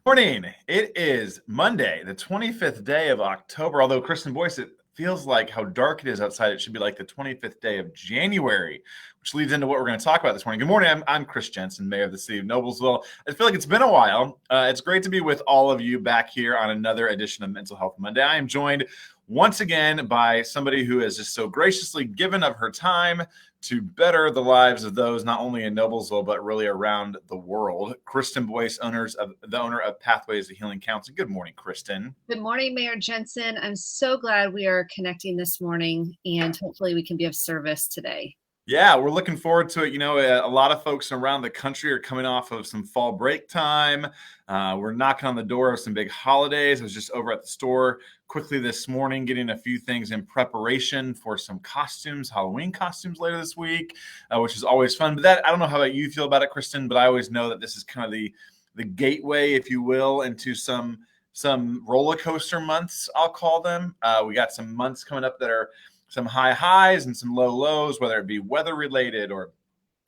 Morning. It is Monday, the 25th day of October. Although, Kristen Boyce, it feels like how dark it is outside. It should be like the 25th day of January, which leads into what we're going to talk about this morning. Good morning. I'm Chris Jensen, mayor of the city of Noblesville. I feel like it's been a while. It's great to be with all of you back here on another edition of Mental Health Monday. I am joined once again by somebody who has just so graciously given of her time to better the lives of those not only in Noblesville, but really around the world. Kristen Boyce, the owner of Pathways to Healing Counseling. Good morning, Kristen. Good morning, Mayor Jensen. I'm so glad we are connecting this morning, and hopefully we can be of service today. Yeah, we're looking forward to it. You know, a lot of folks around the country are coming off of some fall break time. We're knocking on the door of some big holidays. I was just over at the store quickly this morning, getting a few things in preparation for some costumes, Halloween costumes later this week, which is always fun. But that, I don't know how you feel about it, Kristen, but I always know that this is kind of the gateway, if you will, into some roller coaster months, I'll call them. We got some months coming up that are some high highs and some low lows, whether it be weather related or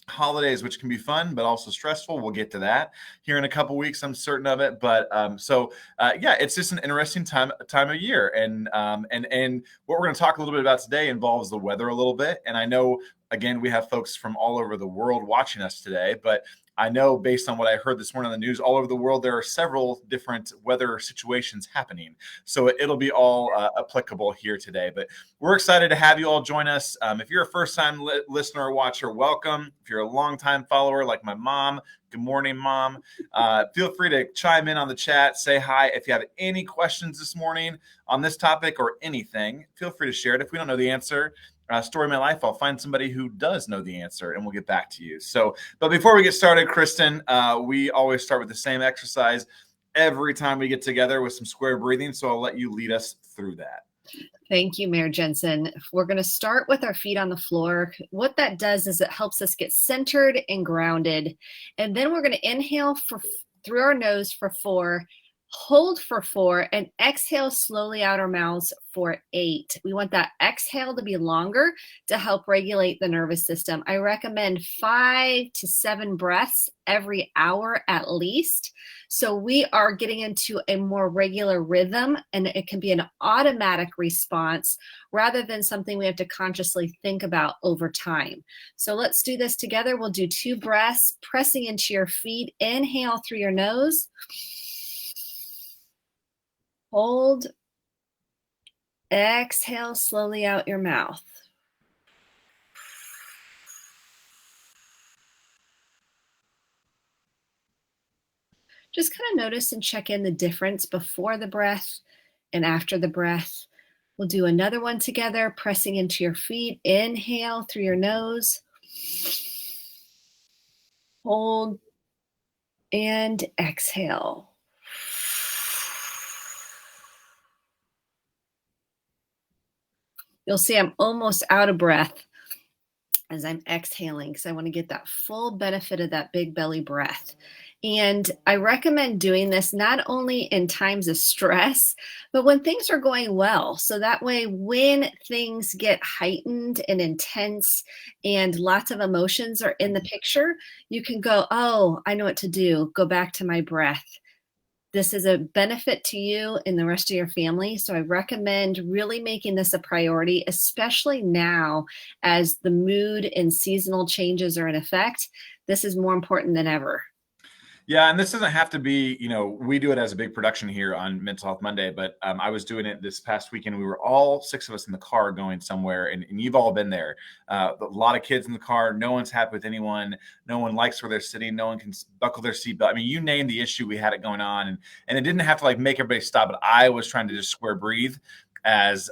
holidays, which can be fun, but also stressful. We'll get to that here in a couple weeks. I'm certain of it. But yeah, it's just an interesting time of year. And what we're going to talk a little bit about today involves the weather a little bit. And I know, again, we have folks from all over the world watching us today, but I know based on what I heard this morning on the news, all over the world, there are several different weather situations happening. So it'll be all applicable here today. But we're excited to have you all join us. If you're a first-time listener or watcher, welcome. If you're a long-time follower like my mom, good morning, Mom. Feel free to chime in on the chat, say hi. If you have any questions this morning on this topic or anything, feel free to share it. If we don't know the answer, story of my life, I'll find somebody who does know the answer and we'll get back to you. So, but before we get started, Kristen, we always start with the same exercise every time we get together with some square breathing. So I'll let you lead us through that. Thank you, Mayor Jensen. We're going to start with our feet on the floor. What that does is it helps us get centered and grounded. And then we're going to inhale through our nose for 4, hold for 4, and exhale slowly out our mouths for 8. We want that exhale to be longer to help regulate the nervous system. I recommend 5 to 7 breaths every hour at least. So we are getting into a more regular rhythm, and it can be an automatic response rather than something we have to consciously think about over time. So let's do this together. We'll do 2 breaths, pressing into your feet. Inhale through your nose. Hold. Exhale slowly out your mouth. Just kind of notice and check in the difference before the breath and after the breath. We'll do another one together, pressing into your feet. Inhale through your nose. Hold. And exhale. You'll see I'm almost out of breath as I'm exhaling because I want to get that full benefit of that big belly breath. And I recommend doing this not only in times of stress, but when things are going well. So that way, when things get heightened and intense and lots of emotions are in the picture, you can go, oh, I know what to do. Go back to my breath. This is a benefit to you and the rest of your family. So I recommend really making this a priority, especially now as the mood and seasonal changes are in effect. This is more important than ever. Yeah, and this doesn't have to be, we do it as a big production here on Mental Health Monday, but I was doing it this past weekend. We were all 6 of us in the car going somewhere, and you've all been there. A lot of kids in the car. No one's happy with anyone. No one likes where they're sitting. No one can buckle their seatbelt. I mean, you name the issue, we had it going on, and it didn't have to make everybody stop, but I was trying to just square breathe as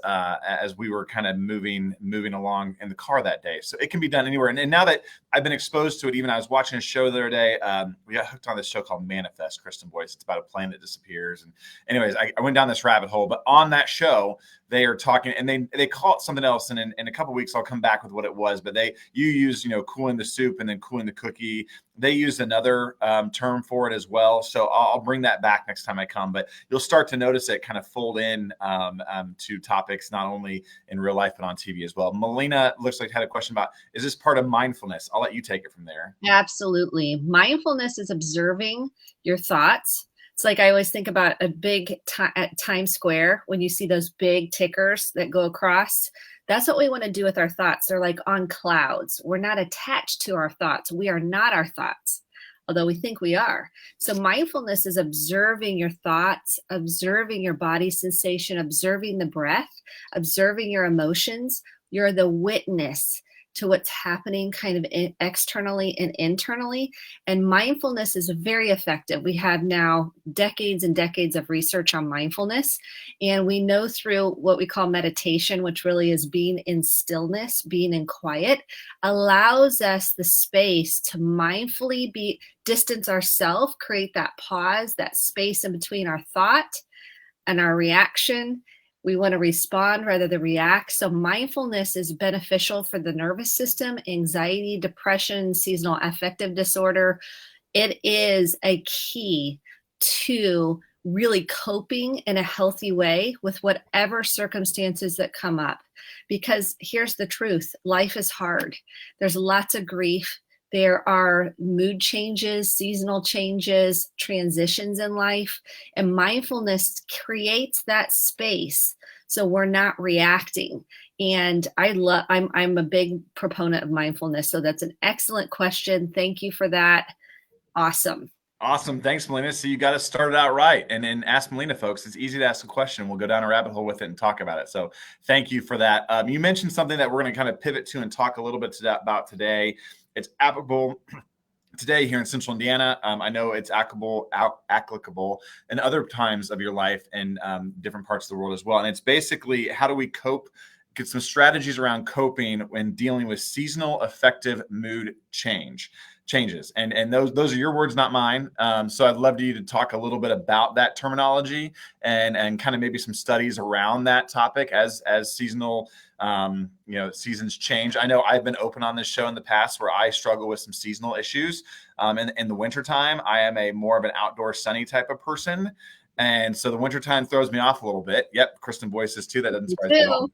we were kind of moving along in the car that day. So it can be done anywhere. And now that I've been exposed to it, even I was watching a show the other day. We got hooked on this show called Manifest, Kristen Boyce. It's about a plane that disappears. And anyways, I went down this rabbit hole, but on that show, they are talking, and they call it something else. And in a couple of weeks, I'll come back with what it was. But you use, cooling the soup and then cooling the cookie. They use another term for it as well. So I'll bring that back next time I come. But you'll start to notice it kind of fold in to topics, not only in real life, but on TV as well. Melina looks like had a question about, is this part of mindfulness? I'll let you take it from there. Absolutely. Mindfulness is observing your thoughts. It's like I always think about a big at Times Square when you see those big tickers that go across. That's what we want to do with our thoughts. They're like on clouds. We're not attached to our thoughts. We are not our thoughts, although we think we are. So mindfulness is observing your thoughts, observing your body sensation, observing the breath, observing your emotions. You're the witness to what's happening kind of externally and internally. And mindfulness is very effective. We have now decades and decades of research on mindfulness. And we know through what we call meditation, which really is being in stillness, being in quiet, allows us the space to mindfully distance ourselves, create that pause, that space in between our thought and our reaction. We want to respond rather than react. So mindfulness is beneficial for the nervous system, anxiety, depression, seasonal affective disorder. It is a key to really coping in a healthy way with whatever circumstances that come up. Because here's the truth, life is hard. There's lots of grief. There are mood changes, seasonal changes, transitions in life, and mindfulness creates that space so we're not reacting. And I'm a big proponent of mindfulness. So that's an excellent question. Thank you for that. Awesome. Awesome. Thanks, Melina. So you got to start it out right. And then Ask Melina, folks. It's easy to ask a question. We'll go down a rabbit hole with it and talk about it. So thank you for that. You mentioned something that we're going to kind of pivot to and talk a little bit about today. It's applicable today here in Central Indiana. I know it's applicable in other times of your life and different parts of the world as well. And it's basically, how do we cope, get some strategies around coping when dealing with seasonal affective mood changes. And those are your words, not mine. So I'd love you to talk a little bit about that terminology and kind of maybe some studies around that topic as seasonal seasons change. I know I've been open on this show in the past where I struggle with some seasonal issues. In the wintertime, I am more of an outdoor sunny type of person. And so the wintertime throws me off a little bit. Yep. Kristen Boyce says too. That doesn't surprise me at all.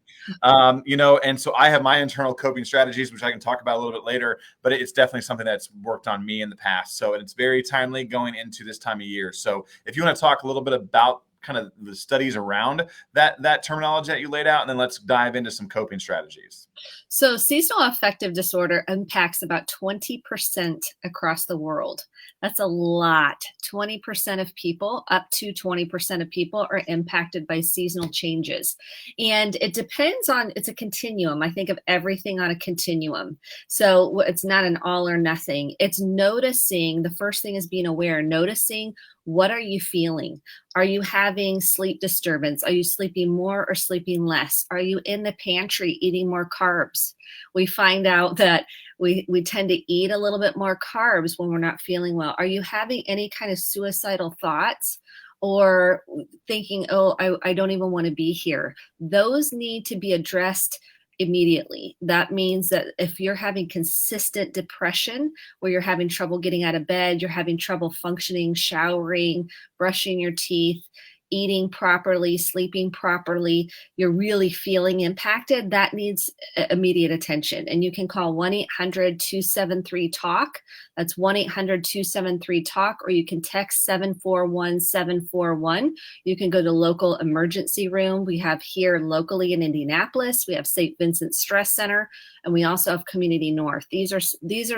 And so I have my internal coping strategies, which I can talk about a little bit later, but it's definitely something that's worked on me in the past. So it's very timely going into this time of year. So if you want to talk a little bit about kind of the studies around that terminology that you laid out, and then let's dive into some coping strategies. So seasonal affective disorder impacts about 20% across the world. That's a lot. 20% of people, up to 20% of people are impacted by seasonal changes. And it depends on, it's a continuum. I think of everything on a continuum. So it's not an all or nothing. It's noticing, the first thing is being aware, noticing what are you feeling? Are you having sleep disturbance? Are you sleeping more or sleeping less? Are you in the pantry eating more carbs? We find out that we tend to eat a little bit more carbs when we're not feeling well. Are you having any kind of suicidal thoughts or thinking, oh, I don't even want to be here? Those need to be addressed immediately. That means that if you're having consistent depression where you're having trouble getting out of bed, you're having trouble functioning, showering, brushing your teeth, eating properly, sleeping properly, you're really feeling impacted, that needs immediate attention. And you can call 1-800-273-TALK. That's 1-800-273-TALK, or you can text 741-741. You can go to local emergency room. We have here locally in Indianapolis, we have St. Vincent Stress Center, and we also have Community North. These are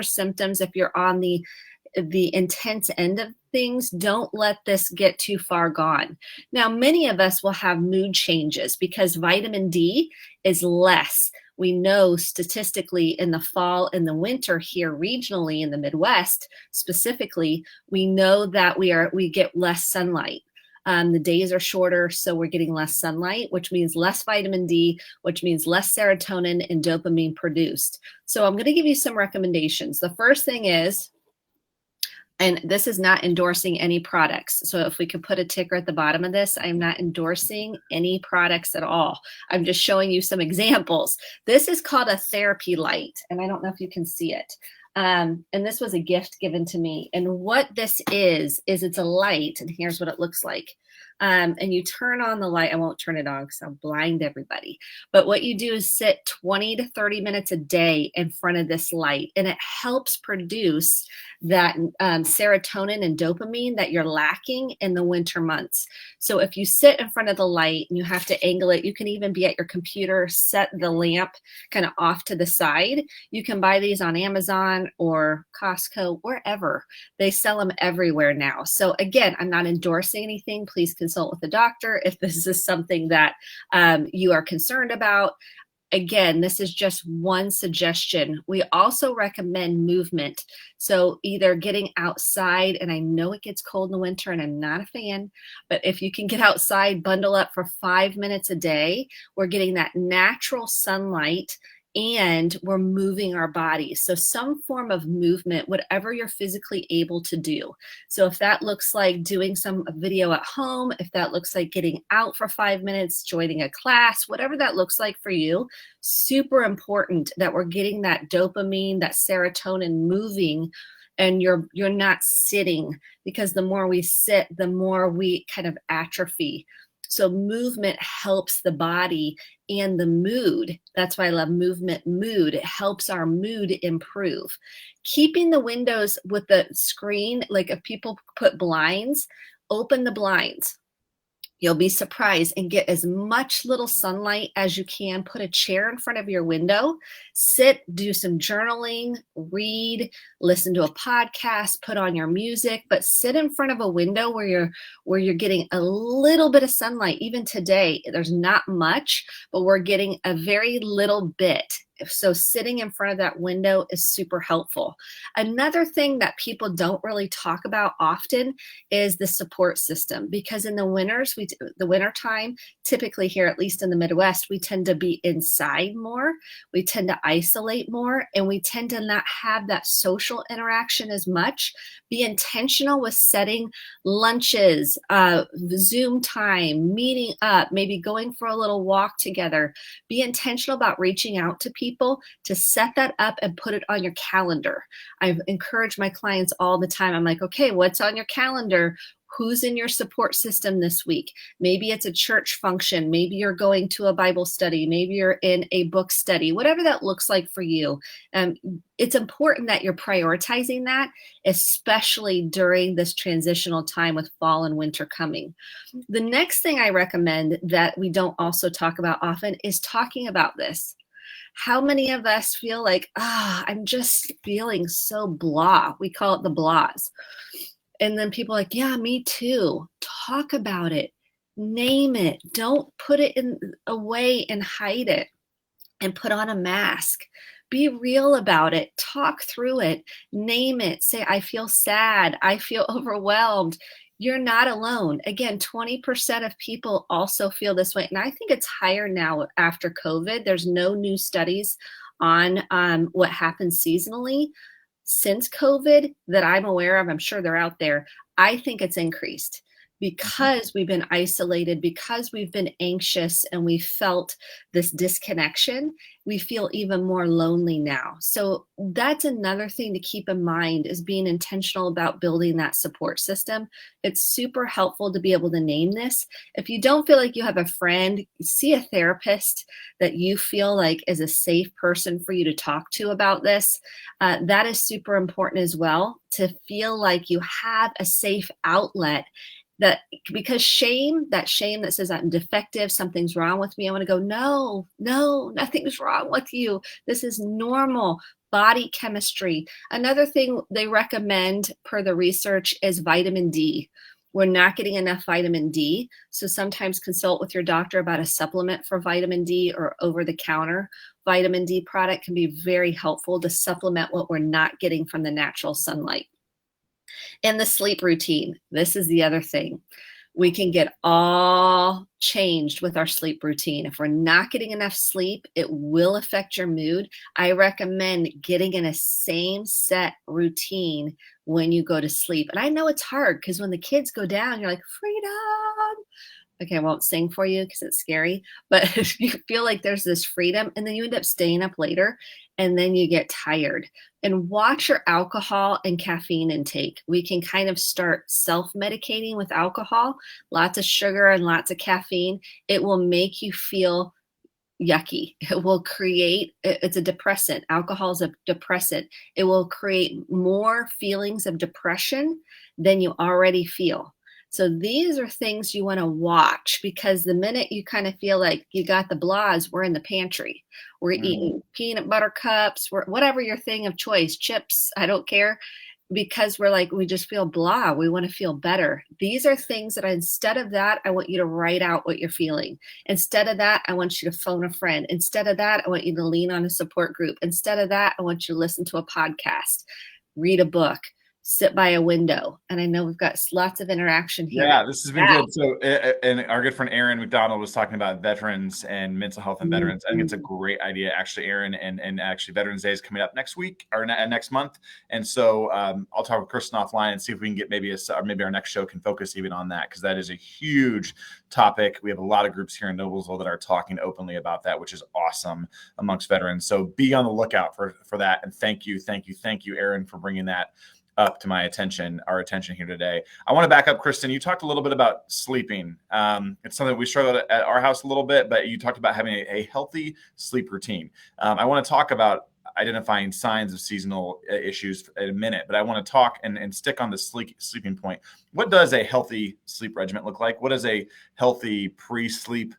symptoms. If you're on the intense end of things, don't let this get too far gone. Now, many of us will have mood changes because vitamin D is less. We know statistically in the fall and the winter here regionally in the Midwest specifically, we know that we get less sunlight. The days are shorter, so we're getting less sunlight, which means less vitamin D, which means less serotonin and dopamine produced. So I'm going to give you some recommendations. The first thing is, and this is not endorsing any products. So if we could put a ticker at the bottom of this, I'm not endorsing any products at all. I'm just showing you some examples. This is called a therapy light, and I don't know if you can see it. And this was a gift given to me. And what this is it's a light, and here's what it looks like. and you turn on the light. I won't turn it on because I'll blind everybody. But what you do is sit 20 to 30 minutes a day in front of this light, and it helps produce that serotonin and dopamine that you're lacking in the winter months. So if you sit in front of the light and you have to angle it, you can even be at your computer, set the lamp kind of off to the side. You can buy these on Amazon or Costco, wherever. They sell them everywhere now. So again, I'm not endorsing anything. Please consult with a doctor if this is something that you are concerned about. Again, this is just one suggestion. We also recommend movement. So either getting outside, and I know it gets cold in the winter and I'm not a fan, but if you can get outside, bundle up for 5 minutes a day, we're getting that natural sunlight and we're moving our bodies. So some form of movement, whatever you're physically able to do. So if that looks like doing some video at home, if that looks like getting out for 5 minutes, joining a class, whatever that looks like for you, super important that we're getting that dopamine, that serotonin moving, and you're not sitting, because the more we sit, the more we kind of atrophy. So movement helps the body and the mood. That's why I love movement mood. It helps our mood improve. Keeping the windows with the screen, like if people put blinds, open the blinds. You'll be surprised, and get as much little sunlight as you can. Put a chair in front of your window, sit, do some journaling, read, listen to a podcast, put on your music, but sit in front of a window where you're getting a little bit of sunlight. Even today, there's not much, but we're getting a very little bit. So sitting in front of that window is super helpful. Another thing that people don't really talk about often is the support system, because in the winter time, typically here, at least in the Midwest, we tend to be inside more. We tend to isolate more, and we tend to not have that social interaction as much. Be intentional with setting lunches, Zoom time, meeting up, maybe going for a little walk together. Be intentional about reaching out to people to set that up and put it on your calendar. I've encouraged my clients all the time. I'm like, okay, what's on your calendar? Who's in your support system this week? Maybe it's a church function. Maybe you're going to a Bible study. Maybe you're in a book study, whatever that looks like for you. It's important that you're prioritizing that, especially during this transitional time with fall and winter coming. The next thing I recommend that we don't also talk about often is talking about this. How many of us feel like, I'm just feeling so blah? We call it the blahs. And then people are like, yeah, me too. Talk about it. Name it. Don't put it away and hide it and put on a mask. Be real about it. Talk through it. Name it. Say, I feel sad. I feel overwhelmed. You're not alone. Again, 20% of people also feel this way. And I think it's higher now after COVID. There's no new studies on what happens seasonally since COVID that I'm aware of. I'm sure they're out there. I think it's increased because we've been isolated, because we've been anxious and we felt this disconnection. We feel even more lonely now. So that's another thing to keep in mind, is being intentional about building that support system. It's super helpful to be able to name this. If you don't feel like you have a friend, see a therapist that you feel like is a safe person for you to talk to about this. That is super important as well, to feel like you have a safe outlet. That, because that shame that says I'm defective, something's wrong with me, I want to go, no, nothing's wrong with you. This is normal body chemistry. Another thing they recommend per the research is vitamin D. We're not getting enough vitamin D. So sometimes consult with your doctor about a supplement for vitamin D, or over-the-counter vitamin D product can be very helpful to supplement what we're not getting from the natural sunlight. And the sleep routine. This is the other thing. We can get all changed with our sleep routine. If we're not getting enough sleep, it will affect your mood. I recommend getting in a same set routine when you go to sleep. And I know it's hard, because when the kids go down, you're like, freedom. Okay, I won't sing for you because it's scary, but you feel like there's this freedom, and then you end up staying up later, and then you get tired. And watch your alcohol and caffeine intake. We can kind of start self-medicating with alcohol, lots of sugar and lots of caffeine. It will make you feel yucky. It will create, it's a depressant. Alcohol is a depressant. It will create more feelings of depression than you already feel. So these are things you want to watch, because the minute you kind of feel like you got the blahs, we're in the pantry. We're eating peanut butter cups, whatever your thing of choice, chips, I don't care, because we're like, we just feel blah. We want to feel better. These are things that instead of that, I want you to write out what you're feeling. Instead of that, I want you to phone a friend. Instead of that, I want you to lean on a support group. Instead of that, I want you to listen to a podcast, read a book, sit by a window. And I know we've got lots of interaction here. Yeah, this has been good. So, and our good friend Aaron McDonald was talking about veterans and mental health and veterans. I think it's a great idea, actually, Aaron, and actually Veterans Day is coming up next week or next month. And so I'll talk with Kristen offline and see if we can get maybe our next show can focus even on that, because that is a huge topic. We have a lot of groups here in Noblesville that are talking openly about that, which is awesome amongst veterans. So be on the lookout for that. And thank you, Aaron, for bringing that up to our attention here today. I want to back up, Kristen. You talked a little bit about sleeping. It's something we struggle at our house a little bit, but you talked about having a healthy sleep routine. I want to talk about identifying signs of seasonal issues in a minute, but I want to talk and stick on the sleeping point. What does a healthy sleep regimen look like? What does a healthy pre-sleep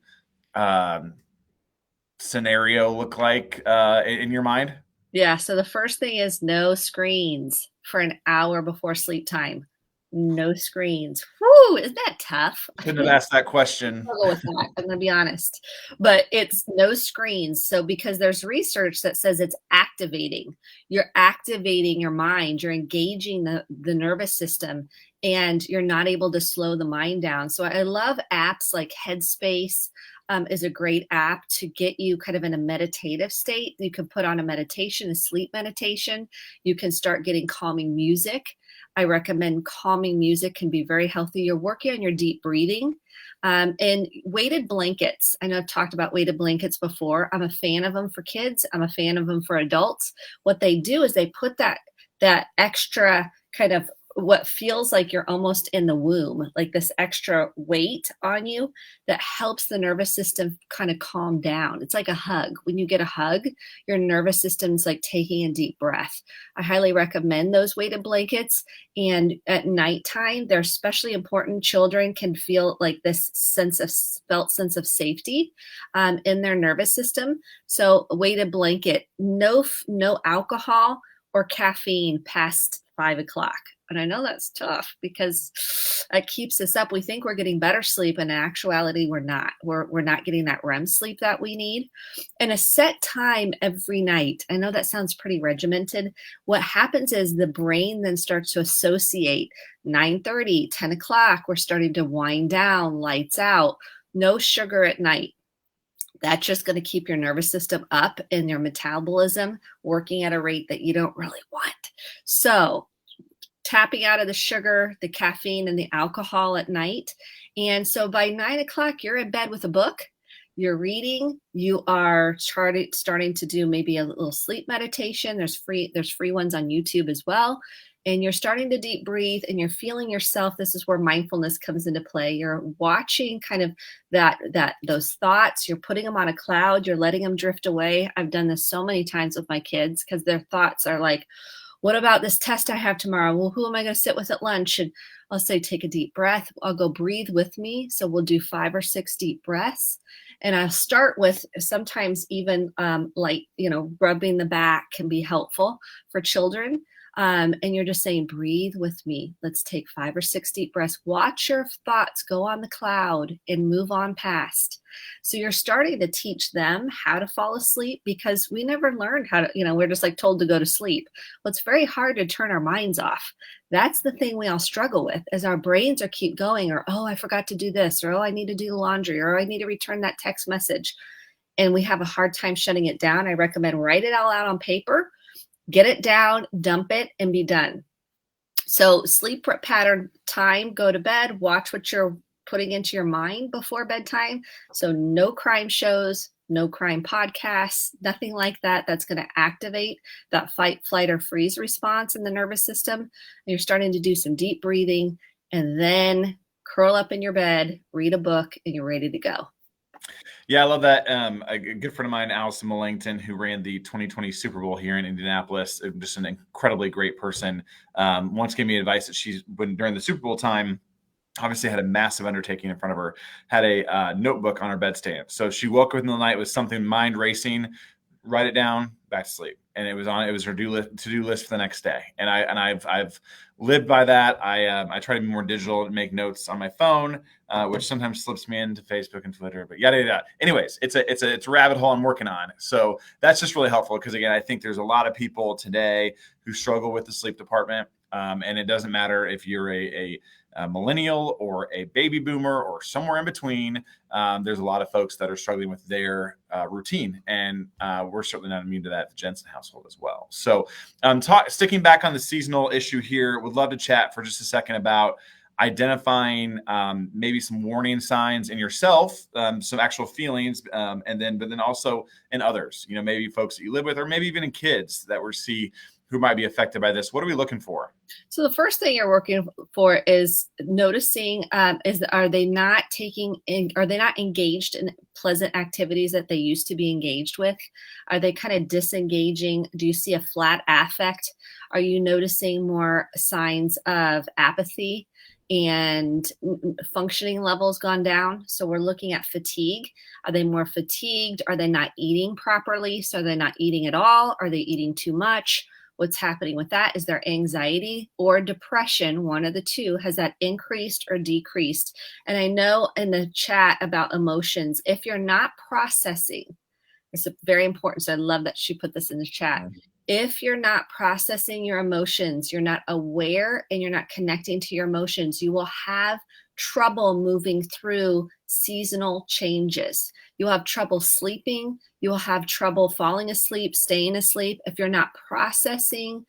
scenario look like in your mind? Yeah, so the first thing is no screens for an hour before sleep time. No screens. Whoo, isn't that tough? Couldn't have asked that question. Struggle with that, I'm gonna be honest. But it's no screens. So because there's research that says it's activating. You're activating your mind, you're engaging the nervous system, and you're not able to slow the mind down. So I love apps like Headspace. Is a great app to get you kind of in a meditative state. You can put on a meditation, a sleep meditation. You can start getting calming music. I recommend calming music, can be very healthy. You're working on your deep breathing. And weighted blankets. I know I've talked about weighted blankets before. I'm a fan of them for kids. I'm a fan of them for adults. What they do is they put that extra kind of what feels like you're almost in the womb, like this extra weight on you that helps the nervous system kind of calm down. It's like a hug. When you get a hug, your nervous system's like taking a deep breath. I highly recommend those weighted blankets. And at nighttime, they're especially important. Children can feel like this felt sense of safety in their nervous system. So a weighted blanket, no alcohol or caffeine past 5 o'clock. And I know that's tough because it keeps us up. We think we're getting better sleep, and in actuality, we're not. We're not getting that REM sleep that we need. And a set time every night. I know that sounds pretty regimented. What happens is the brain then starts to associate 9:30, 10 o'clock. We're starting to wind down, lights out, no sugar at night. That's just going to keep your nervous system up and your metabolism working at a rate that you don't really want. So tapping out of the sugar, the caffeine, and the alcohol at night. And so by 9 o'clock, you're in bed with a book, you're reading, you are starting to do maybe a little sleep meditation. There's free ones on YouTube as well. And you're starting to deep breathe and you're feeling yourself. This is where mindfulness comes into play. You're watching kind of those thoughts. You're putting them on a cloud. You're letting them drift away. I've done this so many times with my kids because their thoughts are like, what about this test I have tomorrow? Well, who am I going to sit with at lunch? And I'll say, take a deep breath. I'll go breathe with me. So we'll do 5 or 6 deep breaths. And I'll start with sometimes even rubbing the back can be helpful for children. And you're just saying, breathe with me. Let's take 5 or 6 deep breaths. Watch your thoughts go on the cloud and move on past. So you're starting to teach them how to fall asleep because we never learned how to, we're just like told to go to sleep. Well, it's very hard to turn our minds off. That's the thing we all struggle with as our brains are keep going or, oh, I forgot to do this, or, oh, I need to do the laundry, or I need to return that text message. And we have a hard time shutting it down. I recommend write it all out on paper. Get it down, dump it, and be done. So sleep pattern time, go to bed, watch what you're putting into your mind before bedtime. So no crime shows, no crime podcasts, nothing like that. That's going to activate that fight, flight, or freeze response in the nervous system. And you're starting to do some deep breathing and then curl up in your bed, read a book, and you're ready to go. Yeah, I love that. A good friend of mine, Allison Millington, who ran the 2020 Super Bowl here in Indianapolis, just an incredibly great person, once gave me advice that during the Super Bowl time, obviously had a massive undertaking in front of her, had a notebook on her bedstand. So she woke up in the night with something mind racing, write it down, back to sleep. And it was her to-do list for the next day. And I've lived by that. I try to be more digital and make notes on my phone, which sometimes slips me into Facebook and Twitter, but yada yada. Anyways, it's a rabbit hole I'm working on. So that's just really helpful because, again, I think there's a lot of people today who struggle with the sleep department. And it doesn't matter if you're a millennial or a baby boomer or somewhere in between. There's a lot of folks that are struggling with their routine, and we're certainly not immune to that at the Jensen household as well. So sticking back on the seasonal issue here, would love to chat for just a second about identifying maybe some warning signs in yourself, some actual feelings, but then also in others, maybe folks that you live with, or maybe even in kids that we see who might be affected by this. What are we looking for? So the first thing you're working for is noticing, are they not engaged in pleasant activities that they used to be engaged with? Are they kind of disengaging? Do you see a flat affect? Are you noticing more signs of apathy and functioning levels gone down? So we're looking at fatigue. Are they more fatigued? Are they not eating properly? So they're not eating at all? Are they eating too much? What's happening with that? Is there anxiety or depression? One of the two. Has that increased or decreased? And I know in the chat about emotions, if you're not processing, it's very important. So I love that she put this in the chat. If you're not processing your emotions, you're not aware and you're not connecting to your emotions, you will have trouble moving through seasonal changes. You'll have trouble sleeping. You'll have trouble falling asleep, staying asleep. If you're not processing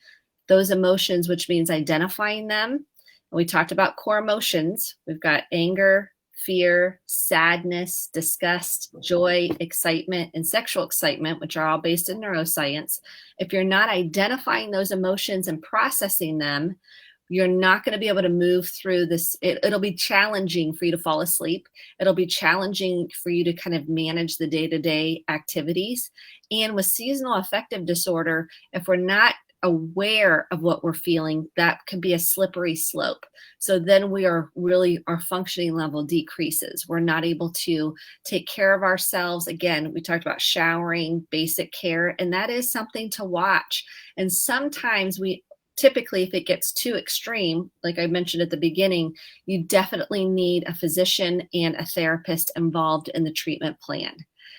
those emotions, which means identifying them. And we talked about core emotions. We've got anger, fear, sadness, disgust, joy, excitement, and sexual excitement, which are all based in neuroscience. If you're not identifying those emotions and processing them, you're not going to be able to move through this. It'll be challenging for you to fall asleep. It'll be challenging for you to kind of manage the day-to-day activities. And with seasonal affective disorder, if we're not aware of what we're feeling, that can be a slippery slope. So then our functioning level decreases. We're not able to take care of ourselves. Again, we talked about showering, basic care, and that is something to watch. And sometimes typically, if it gets too extreme, like I mentioned at the beginning, you definitely need a physician and a therapist involved in the treatment plan.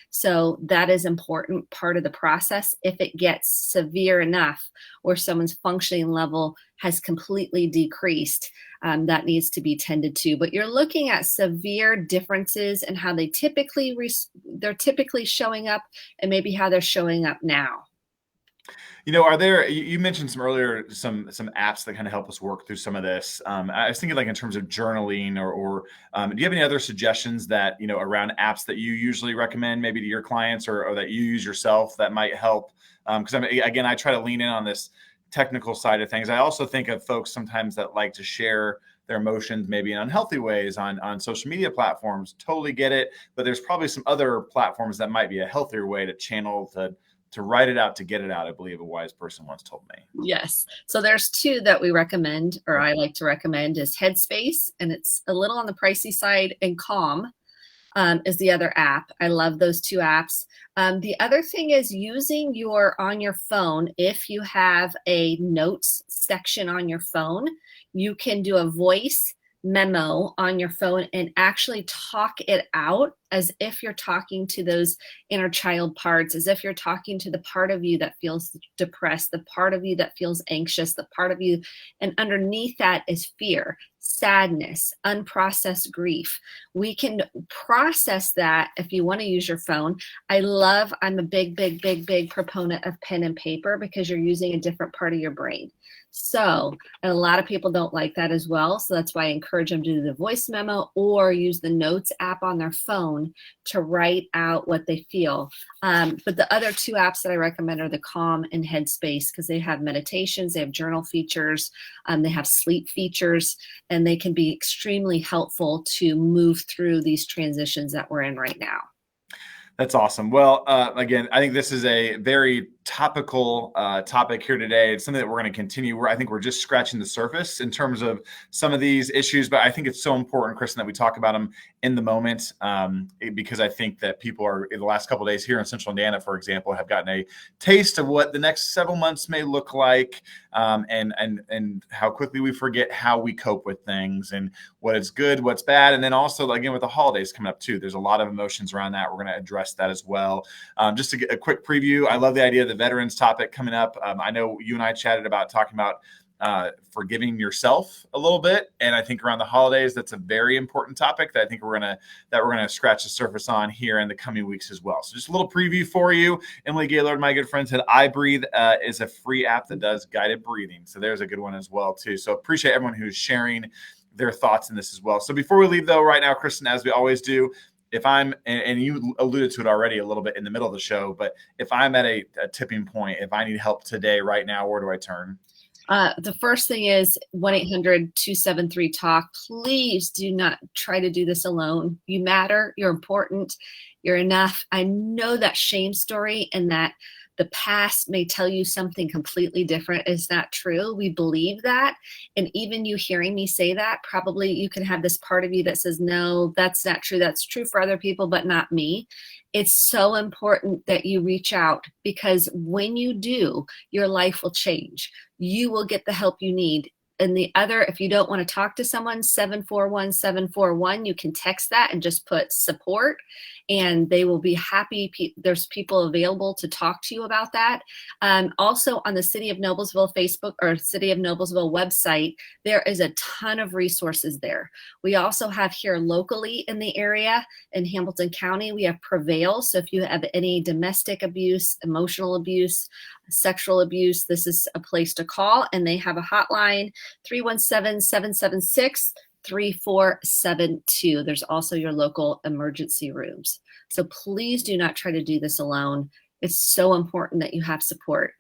So that is an important part of the process. If it gets severe enough or someone's functioning level has completely decreased, that needs to be tended to. But you're looking at severe differences in how they're typically showing up and maybe how they're showing up now. You mentioned some apps that kind of help us work through some of this. I was thinking like in terms of journaling or do you have any other suggestions that, around apps that you usually recommend maybe to your clients or that you use yourself that might help? Because I try to lean in on this technical side of things. I also think of folks sometimes that like to share their emotions maybe in unhealthy ways on social media platforms. Totally get it. But there's probably some other platforms that might be a healthier way to channel to write it out, to get it out, I believe a wise person once told me. Yes. So there's two that we recommend, or I like to recommend, is Headspace, and it's a little on the pricey side, and Calm is the other app. I love those two apps. The other thing is using on your phone. If you have a notes section on your phone, you can do a voice memo on your phone and actually talk it out as if you're talking to those inner child parts, as if you're talking to the part of you that feels depressed, the part of you that feels anxious, the part of you, and underneath that is fear, sadness, unprocessed grief. We can process that if you want to use your phone. I'm a big proponent of pen and paper because you're using a different part of your brain. So, and a lot of people don't like that as well. So that's why I encourage them to do the voice memo or use the notes app on their phone to write out what they feel. But the other two apps that I recommend are the Calm and Headspace, because they have meditations, they have journal features, they have sleep features, and they can be extremely helpful to move through these transitions that we're in right now. That's awesome. Well, again, I think this is a very topical topic here today. It's something that we're going to continue. I think we're just scratching the surface in terms of some of these issues, but I think it's so important, Kristen, that we talk about them in the moment, because I think that people are, in the last couple of days here in Central Indiana, for example, have gotten a taste of what the next several months may look like, and how quickly we forget how we cope with things and what is good, what's bad. And then also, again, with the holidays coming up too, there's a lot of emotions around that. We're going to address that as well. Just to get a quick preview, I love the idea of the veterans topic coming up. I know you and I chatted about talking about forgiving yourself a little bit, and I think around the holidays, that's a very important topic that I think we're gonna scratch the surface on here in the coming weeks as well. So just a little preview for you. Emily Gaylord, my good friend, said iBreathe is a free app that does guided breathing. So there's a good one as well too. So appreciate everyone who's sharing their thoughts in this as well. So before we leave though, right now, Kristen, as we always do, if I'm, and you alluded to it already a little bit in the middle of the show, but if I'm at a tipping point, if I need help today, right now, where do I turn? The first thing is 1-800-273-TALK. Please do not try to do this alone. You matter. You're important. You're enough. I know that shame story and that the past may tell you something completely different is not true. We believe that. And even you hearing me say that, probably you can have this part of you that says, no, that's not true. That's true for other people, but not me. It's so important that you reach out, because when you do, your life will change. You will get the help you need. And the other, if you don't want to talk to someone, 741-741, you can text that and just put support, and they will be happy. There's people available to talk to you about that. Also on the City of Noblesville Facebook or City of Noblesville website, there is a ton of resources there. We also have here locally in the area in Hamilton County, we have Prevail. So if you have any domestic abuse, emotional abuse, sexual abuse, this is a place to call, and they have a hotline, 317-776-3472. There's also your local emergency rooms. So please do not try to do this alone. It's so important that you have support.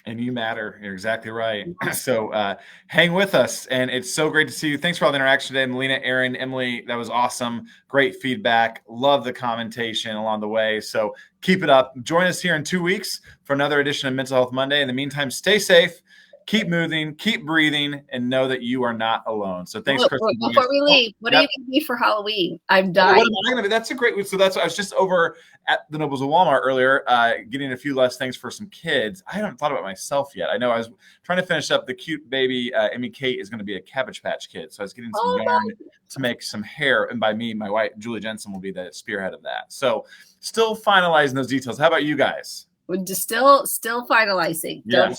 And you matter. You're exactly right. So hang with us. And it's so great to see you. Thanks for all the interaction today. Melina, Aaron, Emily, that was awesome. Great feedback. Love the commentation along the way. So keep it up. Join us here in 2 weeks for another edition of Mental Health Monday. In the meantime, stay safe, keep moving, keep breathing, and know that you are not alone. So thanks, Chris. Before we leave, what are you going to be for Halloween? I'm dying. What am I going to be? That's a great. So that's, I was just over at the Noblesville Walmart earlier, getting a few less things for some kids. I haven't thought about myself yet. I know I was trying to finish up the cute baby. Emmy Kate is going to be a Cabbage Patch Kid. So I was getting some yarn to make some hair. And by me, my wife, Julie Jensen, will be the spearhead of that. So still finalizing those details. How about you guys? We're just still finalizing. Yeah.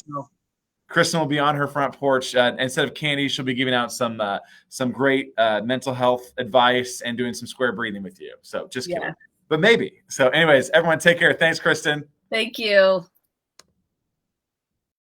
Kristen will be on her front porch. Instead of candy, she'll be giving out some great mental health advice and doing some square breathing with you. So just kidding. But maybe. So anyways, everyone take care. Thanks, Kristen. Thank you.